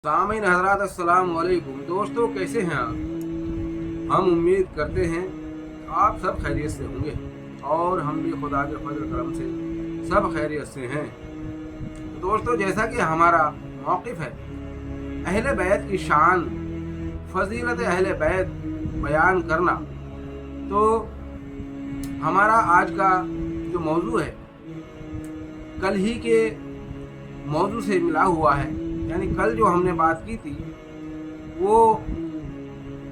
सामीन हज़रात अस्सलाम वालेकुम। दोस्तों, कैसे हैं आप? हम उम्मीद करते हैं आप सब खैरियत से होंगे और हम भी खुदा के फजल करम से सब खैरियत से हैं। दोस्तों, जैसा कि हमारा मौक़िफ़ है अहले बैत की शान, फजीलत अहले बैत बयान करना, तो हमारा आज का जो मौजू है कल ही के मौजू से मिला हुआ है। यानी कल जो हमने बात की थी वो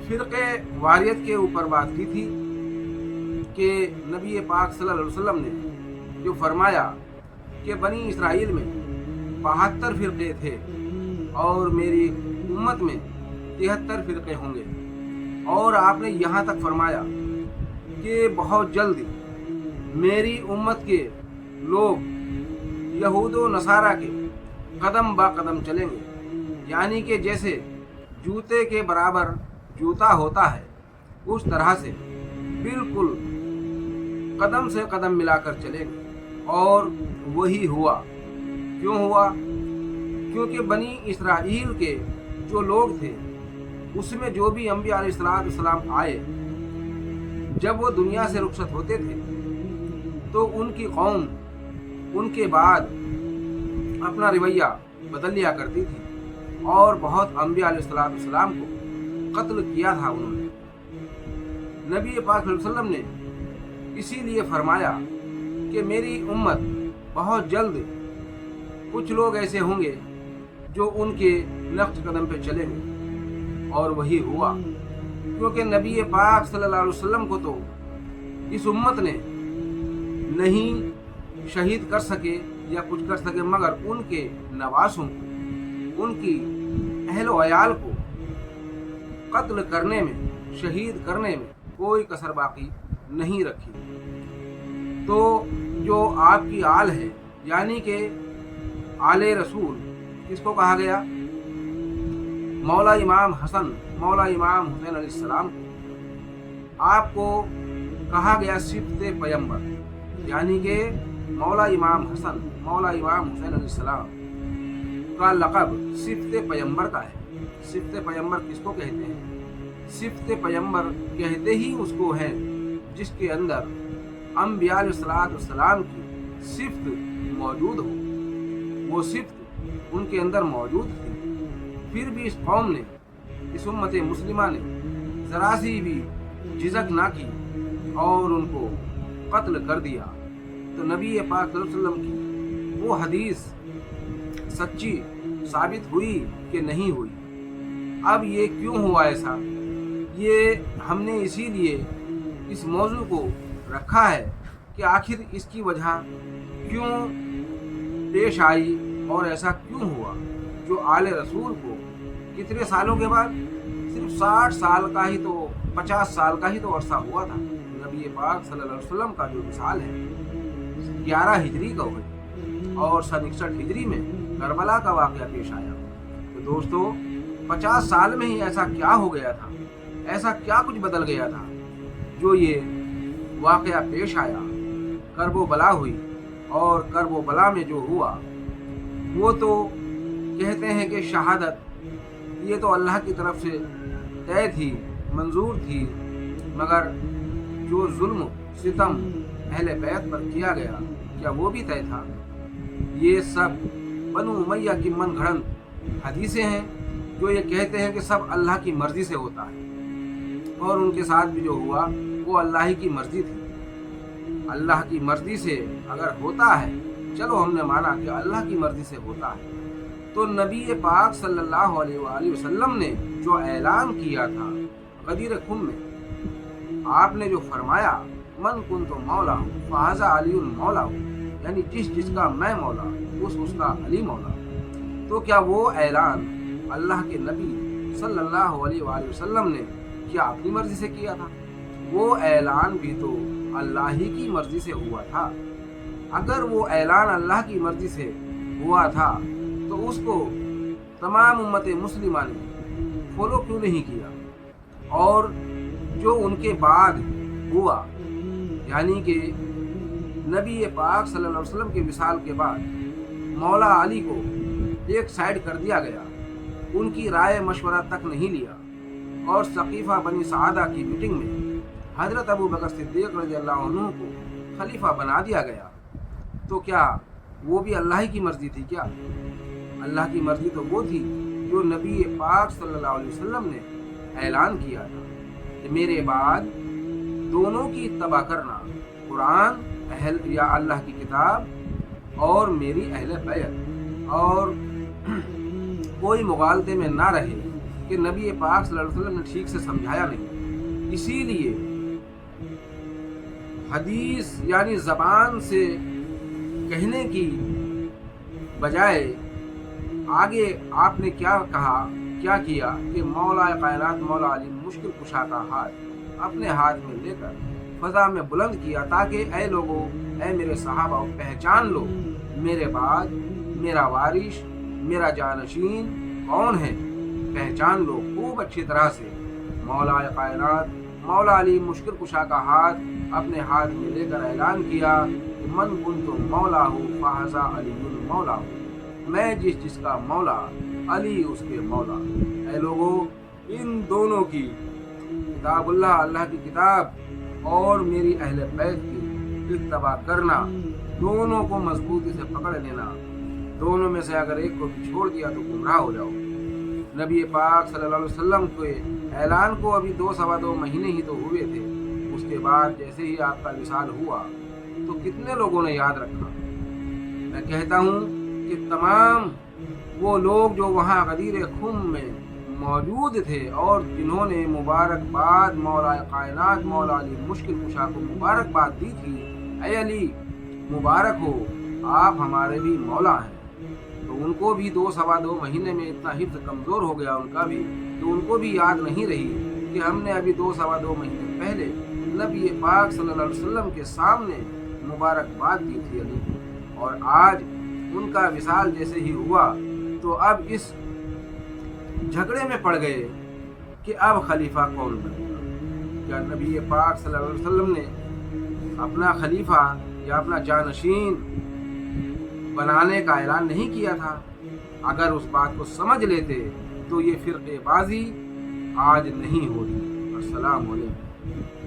फ़िरक़े वारियत के ऊपर बात की थी कि नबी पाक सल्लल्लाहु अलैहि वसल्लम ने जो फरमाया कि बनी इसराइल में 72 फ़िरक़े थे और मेरी उम्मत में 73 फ़िरक़े होंगे। और आपने यहाँ तक फरमाया कि बहुत जल्द मेरी उम्मत के लोग यहूद व नसारा के कदम बा कदम चलेंगे। यानी कि जैसे जूते के बराबर जूता होता है उस तरह से बिल्कुल कदम से कदम मिलाकर चलेंगे। और वही हुआ। क्यों हुआ? क्योंकि बनी इसराइल के जो लोग थे उसमें जो भी अंबिया अलैहिस्सलाम आए, जब वो दुनिया से रुखसत होते थे तो उनकी कौम उनके बाद अपना रवैया बदल लिया करती थी और बहुत अंबिया अलैहिस्सलाम को कत्ल किया था उन्होंने। नबी पाक सल्लल्लाहु अलैहि वसल्लम ने इसीलिए फरमाया कि मेरी उम्मत बहुत जल्द कुछ लोग ऐसे होंगे जो उनके नक्श कदम पे चलेंगे। और वही हुआ, क्योंकि नबी पाक सल्लल्लाहु अलैहि वसल्लम को तो इस उम्मत ने नहीं शहीद कर सके या कुछ कर सके, मगर उनके नवासों को, उनकी अहल व अयाल को कत्ल करने में, शहीद करने में कोई कसर बाकी नहीं रखी। तो जो आपकी आल है, यानी कि आले रसूल, किसको कहा गया? मौला इमाम हसन, मौला इमाम हुसैन अलैहिस्सलाम को आपको कहा गया सिफ़ते पैगंबर। यानी कि मौला इमाम हसन, मौला इमाम हुसैन अलैहिस्सलाम का लक़ब सिफ़ते पैगंबर का है। सिफ़ते पैगंबर किसको कहते हैं? सिफ़ते पैगंबर कहते ही उसको हैं जिसके अंदर अंबिया अलैहिस्सलाम की सिफ़त मौजूद हो। वो सिफ़त उनके अंदर मौजूद थी, फिर भी इस कौम ने, इस उम्मत मुस्लिमा ने ज़रा सी भी झिझक ना की और उनको कत्ल कर दिया। तो नबी पाक सल्लल्लाहु अलैहि वसल्लम की वो हदीस सच्ची साबित हुई कि नहीं हुई। अब ये क्यों हुआ ऐसा? ये हमने इसीलिए इस मौजू को रखा है कि आखिर इसकी वजह क्यों पेश आई और ऐसा क्यों हुआ जो आले रसूल को कितने सालों के बाद, सिर्फ 60 साल का ही तो, 50 साल का ही तो अरसा हुआ था। नबी पाक सल्लल्लाहु अलैहि वसल्लम का जो मिसाल है 11 हिजरी का हुई और सन 61 हिजरी में करबला का वाक़या पेश आया। तो दोस्तों, 50 साल में ही ऐसा क्या हो गया था, ऐसा क्या कुछ बदल गया था जो ये वाक़या पेश आया, करबो बला हुई। और करबो बला में जो हुआ वो तो कहते हैं कि शहादत ये तो अल्लाह की तरफ से तय थी, मंजूर थी, मगर जो जुल्म सितम अहले बैत पर किया गया, क्या वो भी तय था? ये सब बनु उमैया की मन घड़ंत हदीसें हैं जो ये कहते हैं कि सब अल्लाह की मर्ज़ी से होता है। और उनके साथ भी जो हुआ वो अल्लाह ही की मर्ज़ी थी। अल्लाह की मर्ज़ी से अगर होता है, चलो हमने माना कि अल्लाह की मर्ज़ी से होता है, तो नबी पाक सल्लल्लाहु अलैहि वसल्लम ने जो ऐलान किया था गदीर खुम में, आपने जो फरमाया मन कुन्तु मौला फ़हाज़ा अलीयुन मौला, यानी जिसका मैं मौला उसका अली मौला। तो क्या वो ऐलान अल्लाह के नबी सल्लल्लाहु अलैहि वसल्लम ने क्या अपनी मर्ज़ी से किया था? वो ऐलान भी तो अल्लाह ही की मर्ज़ी से हुआ था। अगर वो ऐलान अल्लाह की मर्ज़ी से हुआ था तो उसको तमाम उम्मत मुस्लिमा ने फॉलो क्यों नहीं किया? और जो उनके बाद हुआ, यानी कि नबी पाक सल्लल्लाहु अलैहि वसल्लम के विसाल के बाद मौला अली को एक साइड कर दिया गया ان کی رائے مشورہ تک نہیں لیا اور ثقیفہ بنی سعادہ کی میٹنگ میں حضرت ابو بکر صدیق رضی اللہ عنہ کو خلیفہ بنا دیا گیا، تو کیا وہ بھی اللہ کی مرضی تھی کیا؟ اللہ کی مرضی تو وہ تھی جو نبی پاک صلی اللہ علیہ وسلم نے اعلان کیا تھا کہ میرے بعد دونوں کی اتباع کرنا، قرآن یا اللہ کی کتاب اور میری اہل بیت، اور کوئی مغالطے میں نہ رہے کہ نبی پاک صلی اللہ علیہ وسلم نے ٹھیک سے سمجھایا نہیں۔ اسی لیے حدیث یعنی زبان سے کہنے کی بجائے آگے آپ نے کیا کیا کہ مولا کائنات مولا علی مشکل کشا کا ہاتھ اپنے ہاتھ میں لے کر فضا میں بلند کیا، تاکہ اے لوگوں، اے میرے صحابہ، پہچان لو میرے بعد میرا وارث، میرا جانشین کون ہے، پہچان لو خوب اچھی طرح سے۔ مولا کائنات مولا علی مشکل کشا کا ہاتھ اپنے ہاتھ میں لے کر اعلان کیا کہ من کنت مولا ہوں فہذا علی مولا ہوں، میں جس کا مولا علی اس کے مولا۔ اے لوگوں، ان دونوں کی کتاب اللہ کی کتاب اور میری اہل بیت کی اتباع کرنا، دونوں کو مضبوطی سے پکڑ لینا، دونوں میں سے اگر ایک کو بھی چھوڑ دیا تو گمراہ ہو جاؤ۔ نبی پاک صلی اللہ علیہ وسلم کے اعلان کو ابھی 2 مہینے ہی تو ہوئے تھے، اس کے بعد جیسے ہی آپ کا وصال ہوا تو کتنے لوگوں نے یاد رکھا۔ میں کہتا ہوں کہ تمام وہ لوگ جو وہاں غدیر خم میں موجود تھے اور جنہوں نے مبارکباد مولا کائنات مولا علی مشکل کشا کو مبارکباد دی تھی، اے علی مبارک ہو، آپ ہمارے بھی مولا ہیں، تو ان کو بھی 2 مہینے میں اتنا حفظ کمزور ہو گیا ان کا بھی، تو ان کو بھی یاد نہیں رہی کہ ہم نے ابھی 2 مہینے پہلے نبی پاک صلی اللہ علیہ وسلم کے سامنے مبارکباد دی تھی علی کو، اور آج ان کا وصال جیسے ہی ہوا تو اب اس جھگڑے میں پڑ گئے کہ اب خلیفہ کون بنے گا۔ کیا نبی پاک صلی اللہ علیہ وسلم نے اپنا خلیفہ یا اپنا جانشین بنانے کا اعلان نہیں کیا تھا؟ اگر اس بات کو سمجھ لیتے تو یہ فرقے بازی آج نہیں ہوتی۔ السلام علیکم۔